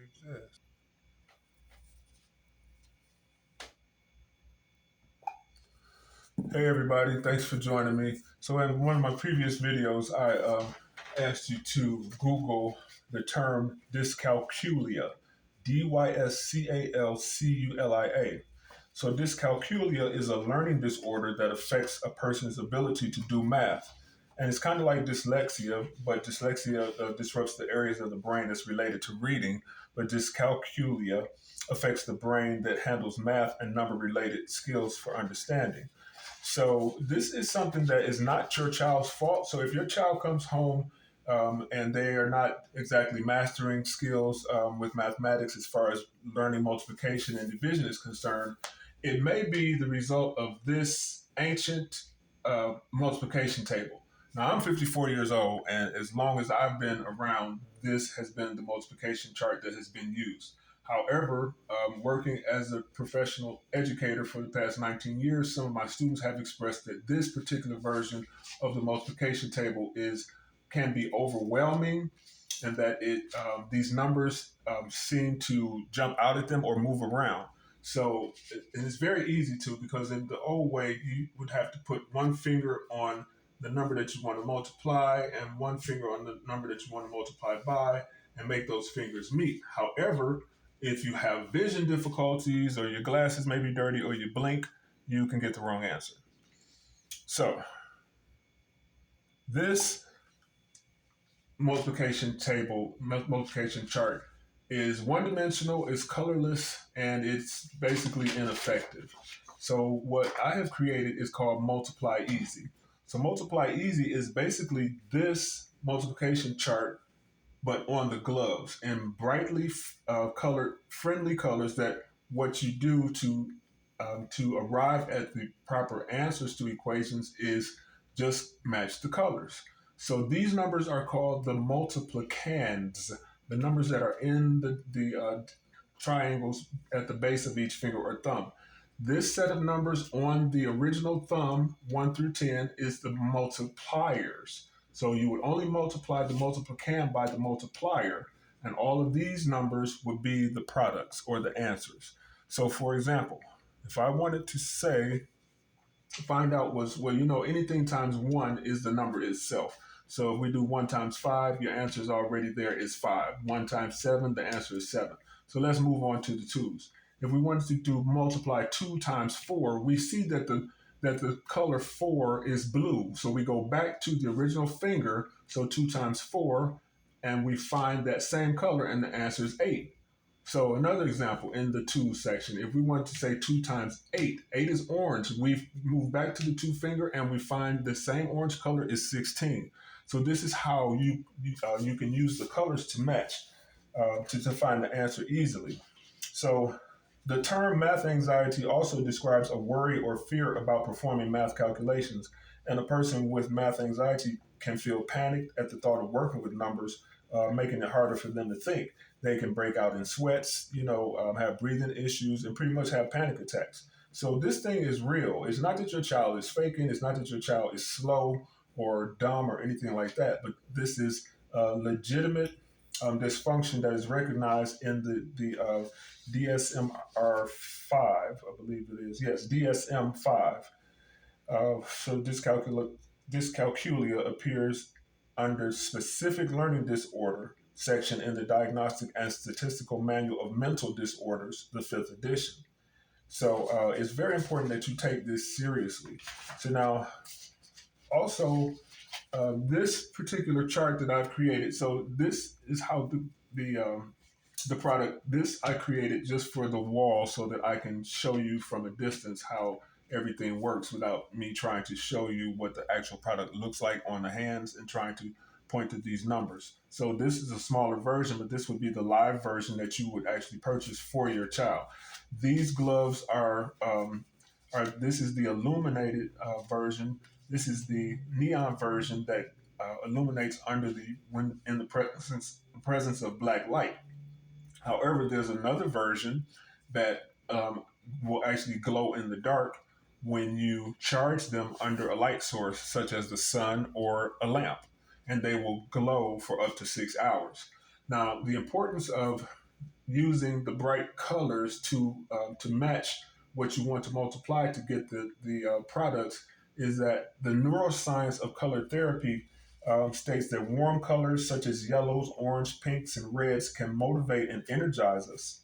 exist. Hey everybody, thanks for joining me. So in one of my previous videos, I asked you to Google the term dyscalculia, dyscalculia. So dyscalculia is a learning disorder that affects a person's ability to do math. And it's kind of like dyslexia, but dyslexia disrupts the areas of the brain that's related to reading, but dyscalculia affects the brain that handles math and number related skills for understanding. So this is something that is not your child's fault. So if your child comes home and they are not exactly mastering skills with mathematics as far as learning multiplication and division is concerned, it may be the result of this ancient multiplication table. Now I'm 54 years old, and as long as I've been around, this has been the multiplication chart that has been used. However, working as a professional educator for the past 19 years, some of my students have expressed that this particular version of the multiplication table can be overwhelming, and that these numbers seem to jump out at them or move around. So it's very easy to, because in the old way, you would have to put one finger on the number that you want to multiply and one finger on the number that you want to multiply by and make those fingers meet. However, if you have vision difficulties or your glasses may be dirty or you blink, you can get the wrong answer. So this multiplication chart is one-dimensional, it's colorless, and it's basically ineffective. So what I have created is called Multiply Easy. So Multiply Easy is basically this multiplication chart but on the gloves in brightly colored, friendly colors. That what you do to arrive at the proper answers to equations is just match the colors. So these numbers are called the multiplicands, the numbers that are in the triangles at the base of each finger or thumb. This set of numbers on the original thumb, 1 through 10, is the multipliers. So you would only multiply the multiplicand by the multiplier, and all of these numbers would be the products or the answers. So for example, if I wanted to find out anything times 1 is the number itself. So if we do 1 times 5, your answer is already there, is 5. 1 times 7, the answer is 7. So let's move on to the 2's. If we wanted to do multiply 2 times 4, we see that the color 4 is blue. So we go back to the original finger, so 2 times 4, and we find that same color, and the answer is 8. So another example in the 2 section, if we want to say 2 times 8, 8 is orange. We move back to the 2 finger and we find the same orange color is 16. So this is how you can use the colors to match to find the answer easily. So the term math anxiety also describes a worry or fear about performing math calculations, and a person with math anxiety can feel panicked at the thought of working with numbers, making it harder for them to think. They can break out in sweats, have breathing issues, and pretty much have panic attacks. So this thing is real. It's not that your child is faking. It's not that your child is slow or dumb or anything like that, but this is a legitimate dysfunction that is recognized in the DSM-5, I believe it is. Yes, DSM-5. So dyscalculia appears under specific learning disorder section in the Diagnostic and Statistical Manual of Mental Disorders, the 5th edition. So it's very important that you take this seriously. So now, also, this particular chart that I've created, so this is how the product, this I created just for the wall so that I can show you from a distance how everything works without me trying to show you what the actual product looks like on the hands and trying to point to these numbers. So this is a smaller version, but this would be the live version that you would actually purchase for your child. These gloves this is the illuminated version. This is the neon version that illuminates when in the presence of black light. However, there's another version that will actually glow in the dark when you charge them under a light source, such as the sun or a lamp, and they will glow for up to 6 hours. Now, the importance of using the bright colors to match what you want to multiply to get the products is that the neuroscience of color therapy states that warm colors such as yellows, orange, pinks, and reds can motivate and energize us.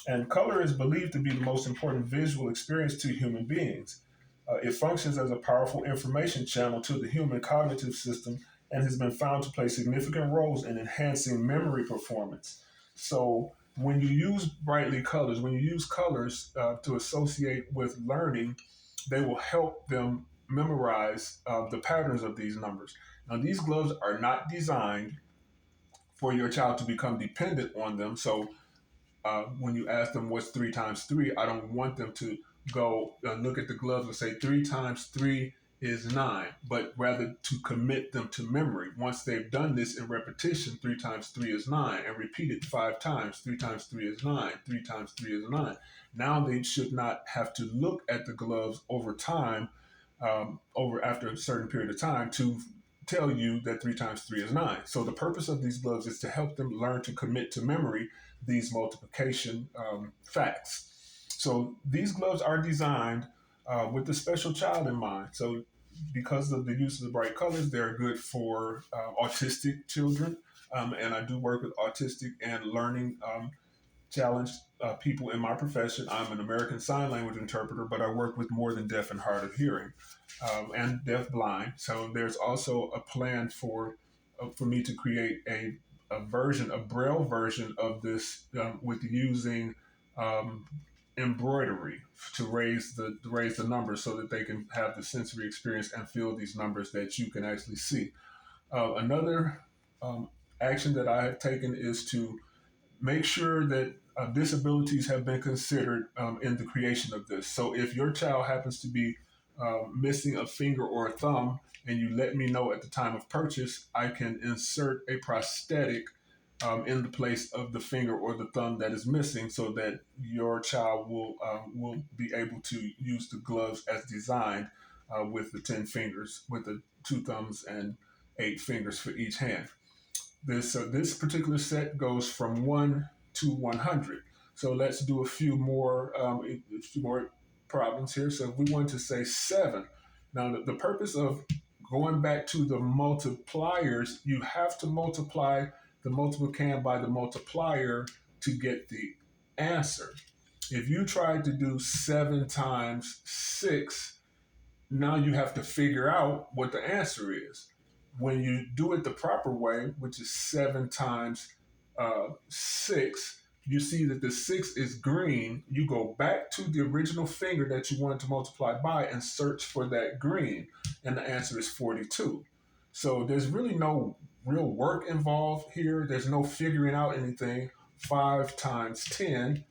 And color is believed to be the most important visual experience to human beings. It functions as a powerful information channel to the human cognitive system and has been found to play significant roles in enhancing memory performance. So, when you use brightly colors, when you use colors to associate with learning, they will help them memorize the patterns of these numbers. Now, these gloves are not designed for your child to become dependent on them. So, when you ask them what's 3 times 3, I don't want them to go and look at the gloves and say 3 times 3 is 9, but rather to commit them to memory. Once they've done this in repetition, 3 times 3 is 9, and repeat it 5 times. 3 times 3 is 9. 3 times 3 is 9. Now they should not have to look at the gloves over time, over after a certain period of time, to tell you that 3 times 3 is 9. So the purpose of these gloves is to help them learn to commit to memory these multiplication facts. So these gloves are designed with the special child in mind. So because of the use of the bright colors, they're good for autistic children. And I do work with autistic and learning challenged people in my profession. I'm an American Sign Language interpreter, but I work with more than deaf and hard of hearing and deaf blind. So there's also a plan for me to create a version, a Braille version of this with using embroidery to raise the numbers so that they can have the sensory experience and feel these numbers that you can actually see. Another action that I have taken is to make sure that disabilities have been considered in the creation of this. So if your child happens to be missing a finger or a thumb, and you let me know at the time of purchase, I can insert a prosthetic in the place of the finger or the thumb that is missing, so that your child will be able to use the gloves as designed with the 10 fingers, with the 2 thumbs and 8 fingers for each hand. This particular set goes from 1 to 100. So let's do a few more problems here. So if we want to say 7, now the purpose of going back to the multipliers, you have to multiply the multiplicand by the multiplier to get the answer. If you tried to do 7 times 6, now you have to figure out what the answer is. When you do it the proper way, which is 7 times 6, you see that the 6 is green. You go back to the original finger that you wanted to multiply by and search for that green, and the answer is 42. So there's really no real work involved here. There's no figuring out anything. 5 times 10.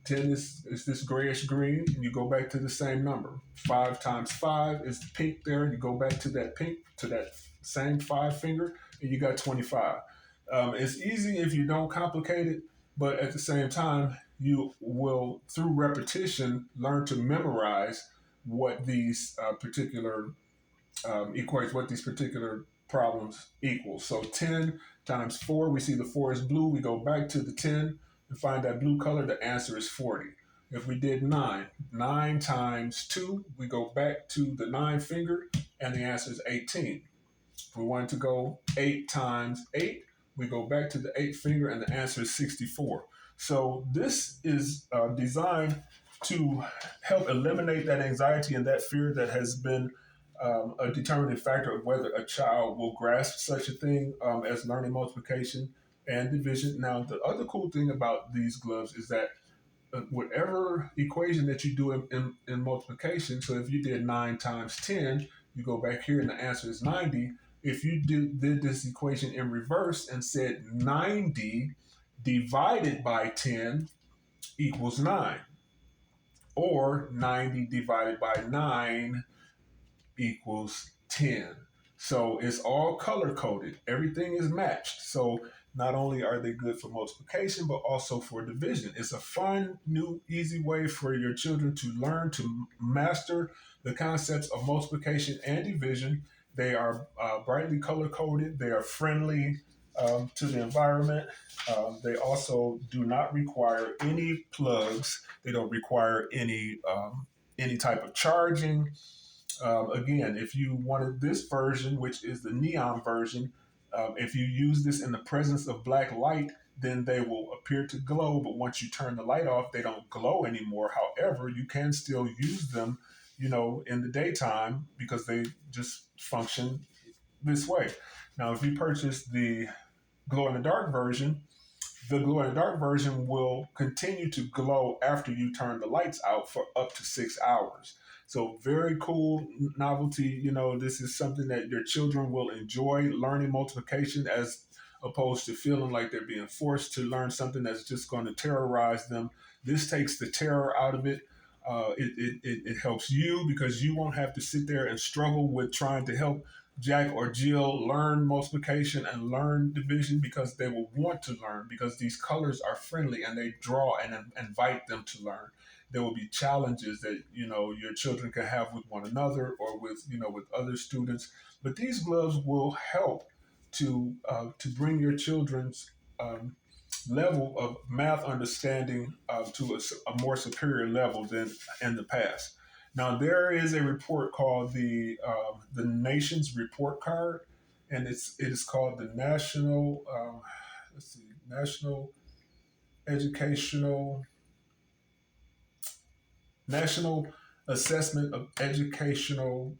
10 is this grayish green, and you go back to the same number. 5 times 5 is the pink there. You go back to that pink, to that same 5 finger, and you got 25. It's easy if you don't complicate it, but at the same time, you will, through repetition, learn to memorize what these particular equates, what these particular problems equal. So 10 times 4, we see the 4 is blue. We go back to the 10 and find that blue color. The answer is 40. If we did 9 times 2, we go back to the 9 finger, and the answer is 18. If we wanted to go 8 times 8, we go back to the 8 finger, and the answer is 64. So this is designed to help eliminate that anxiety and that fear that has been a determining factor of whether a child will grasp such a thing as learning multiplication and division. Now, the other cool thing about these gloves is that whatever equation that you do in multiplication, so if you did 9 times 10, you go back here and the answer is 90. If you did this equation in reverse and said 90 divided by 10 equals 9, or 90 divided by 9 equals 10. So it's all color coded. Everything is matched. So not only are they good for multiplication, but also for division. It's a fun, new, easy way for your children to learn to master the concepts of multiplication and division. They are brightly color coded. They are friendly to the environment. They also do not require any plugs. They don't require any type of charging. Again, if you wanted this version, which is the neon version, if you use this in the presence of black light, then they will appear to glow. But once you turn the light off, they don't glow anymore. However, you can still use them, in the daytime because they just function this way. Now, if you purchase the glow in the dark version, the glow in the dark version will continue to glow after you turn the lights out for up to 6 hours. So very cool novelty. This is something that your children will enjoy, learning multiplication as opposed to feeling like they're being forced to learn something that's just going to terrorize them. This takes the terror out of it. It helps you because you won't have to sit there and struggle with trying to help Jack or Jill learn multiplication and learn division because they will want to learn because these colors are friendly and they draw and invite them to learn. There will be challenges that your children can have with one another or with other students, but these gloves will help to bring your children's level of math understanding to a more superior level than in the past. Now there is a report called the Nation's Report Card, and it is called the National Educational National Assessment of Educational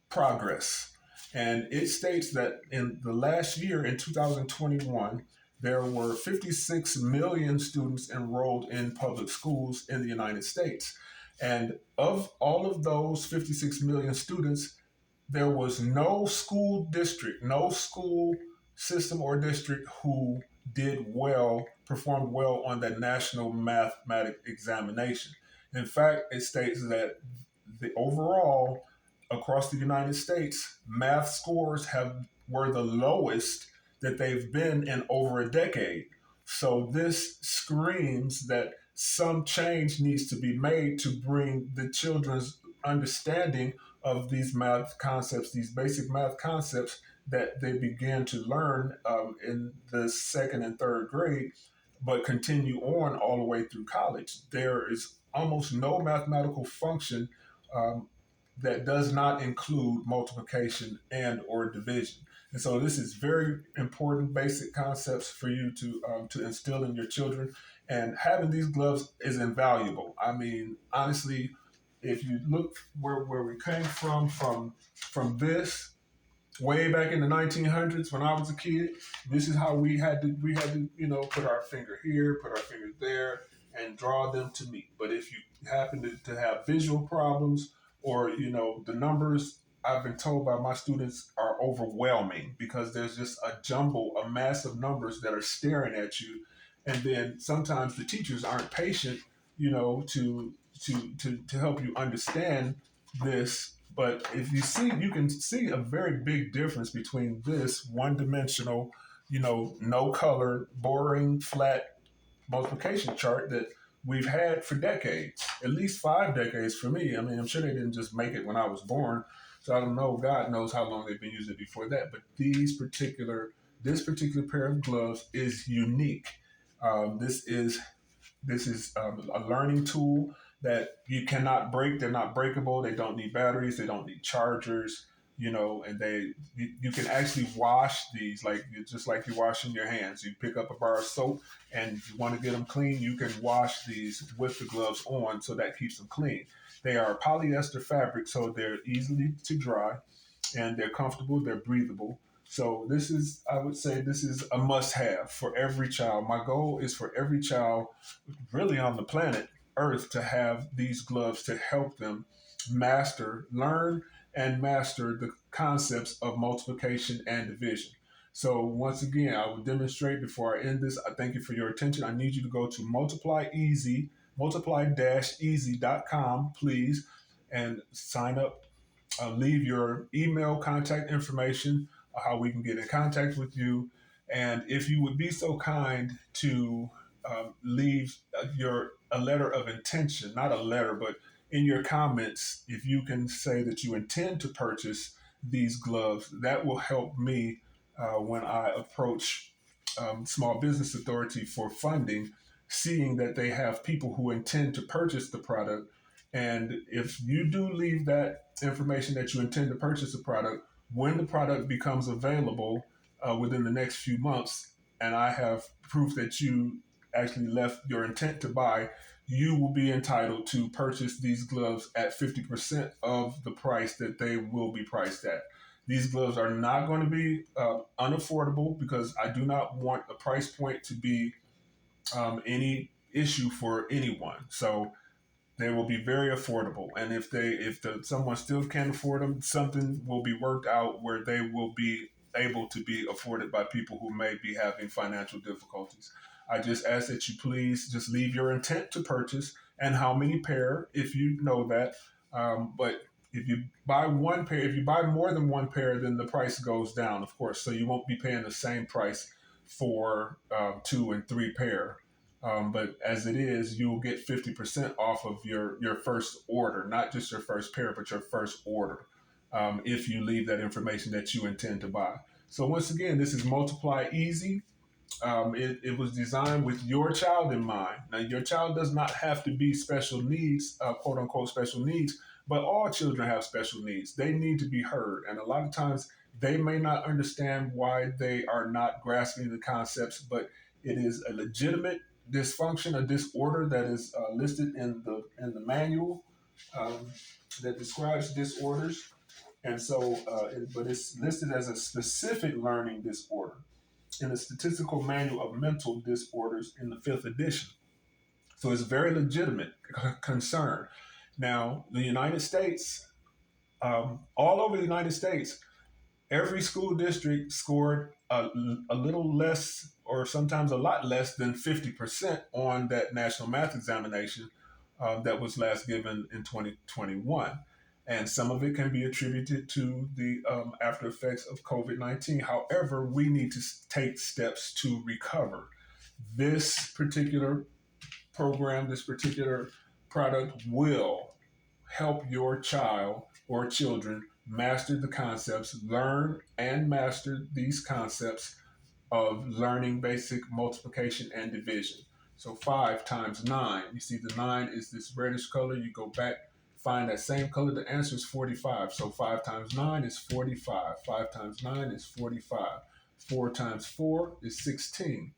Progress. And it states that in the last year, in 2021, there were 56 million students enrolled in public schools in the United States. And of all of those 56 million students, there was no school district, no school system or district who performed well on that national mathematic examination. In fact, it states that the overall across the United States, math scores were the lowest that they've been in over a decade. So this screams that some change needs to be made to bring the children's understanding of these math concepts, these basic math concepts that they begin to learn in the second and third grade, but continue on all the way through college. There is almost no mathematical function that does not include multiplication and or division. And so this is very important basic concepts for you to instill in your children. And having these gloves is invaluable. I mean, honestly, if you look where we came from this way back in the 1900s when I was a kid, this is how we had to put our finger here, put our finger there, and draw them to meet. But if you happen to have visual problems or the numbers, I've been told by my students, are overwhelming because there's just a mass of numbers that are staring at you, and then sometimes the teachers aren't patient, to help you understand this. But if you can see a very big difference between this one-dimensional, no color, boring, flat multiplication chart that we've had for decades, at least 5 decades for me. I mean, I'm sure they didn't just make it when I was born. So I don't know, God knows how long they've been using it before that. But this particular pair of gloves is unique. This is a learning tool that you cannot break. They're not breakable. They don't need batteries. They don't need chargers. And you can actually wash these just like you're washing your hands. You pick up a bar of soap, and if you want to get them clean, you can wash these with the gloves on, so that keeps them clean. They are polyester fabric, so they're easily to dry, and they're comfortable. They're breathable. So I would say this is a must-have for every child. My goal is for every child, really on the planet Earth, to have these gloves to help them learn and master the concepts of multiplication and division. So once again, I will demonstrate before I end this. I thank you for your attention. I need you to go to multiply-easy.com, please, and sign up. Leave your email contact information, how we can get in contact with you. And if you would be so kind to leave a letter of intention, not a letter, but in your comments, if you can say that you intend to purchase these gloves, that will help me when I approach Small Business Authority for funding, seeing that they have people who intend to purchase the product. And if you do leave that information that you intend to purchase the product, when the product becomes available within the next few months, and I have proof that you actually left your intent to buy, you will be entitled to purchase these gloves at 50% of the price that they will be priced at. These gloves are not going to be unaffordable, because I do not want the price point to be any issue for anyone. So they will be very affordable. And if someone still can't afford them, something will be worked out where they will be able to be afforded by people who may be having financial difficulties. I just ask that you please just leave your intent to purchase and how many pair, if you know that. But if you buy one pair, if you buy more than one pair, then the price goes down, of course. So you won't be paying the same price for two and three pair. But as it is, you'll get 50% off of your first order, not just your first pair, but your first order, if you leave that information that you intend to buy. So once again, this is Multiply Easy. It was designed with your child in mind. Now, your child does not have to be special needs, quote unquote special needs, but all children have special needs. They need to be heard. And a lot of times they may not understand why they are not grasping the concepts, but it is a legitimate dysfunction, a disorder that is listed in the manual that describes disorders. And so, but it's listed as a specific learning disorder in the Statistical Manual of Mental Disorders in the 5th edition. So it's a very legitimate concern. Now, the United States, all over the United States, every school district scored a little less, or sometimes a lot less than 50% on that national math examination that was last given in 2021. And some of it can be attributed to the after effects of COVID-19. However, we need to take steps to recover. This particular program, this particular product will help your child or children master the concepts, learn and master these concepts of learning basic multiplication and division. So 5 times 9, you see the 9 is this reddish color. You go back, find that same color, the answer is 45. So 5 times 9 is 45. 5 times 9 is 45. 4 times 4 is 16.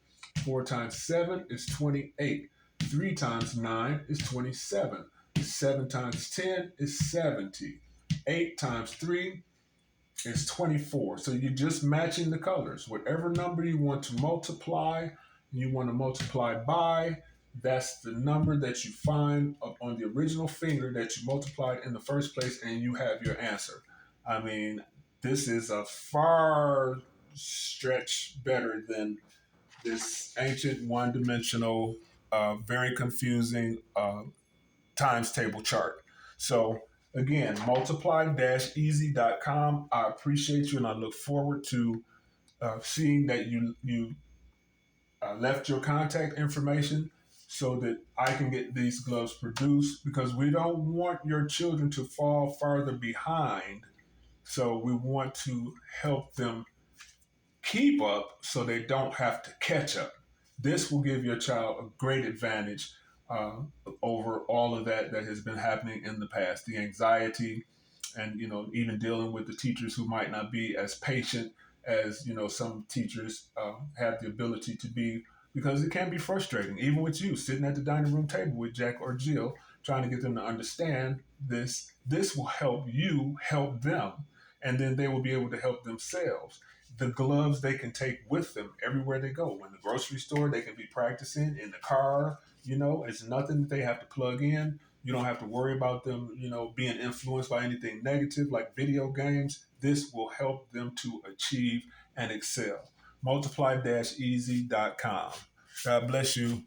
4 times 7 is 28. 3 times 9 is 27. 7 times 10 is 70. 8 times 3 is 24. So you're just matching the colors. Whatever number you want to multiply, you want to multiply by, that's the number that you find on the original finger that you multiplied in the first place, and you have your answer. I mean, this is a far stretch better than this ancient one-dimensional, very confusing times table chart. So again, multiply-easy.com. I appreciate you, and I look forward to seeing that you left your contact information so that I can get these gloves produced, because we don't want your children to fall farther behind. So we want to help them keep up so they don't have to catch up. This will give your child a great advantage over all of that has been happening in the past. The anxiety, and even dealing with the teachers who might not be as patient as some teachers have the ability to be, because it can be frustrating, even with you sitting at the dining room table with Jack or Jill, trying to get them to understand this. This will help you help them, and then they will be able to help themselves. The gloves they can take with them everywhere they go. In the grocery store, they can be practicing. In the car, it's nothing that they have to plug in. You don't have to worry about them, being influenced by anything negative like video games. This will help them to achieve and excel. Multiply-easy.com. God bless you.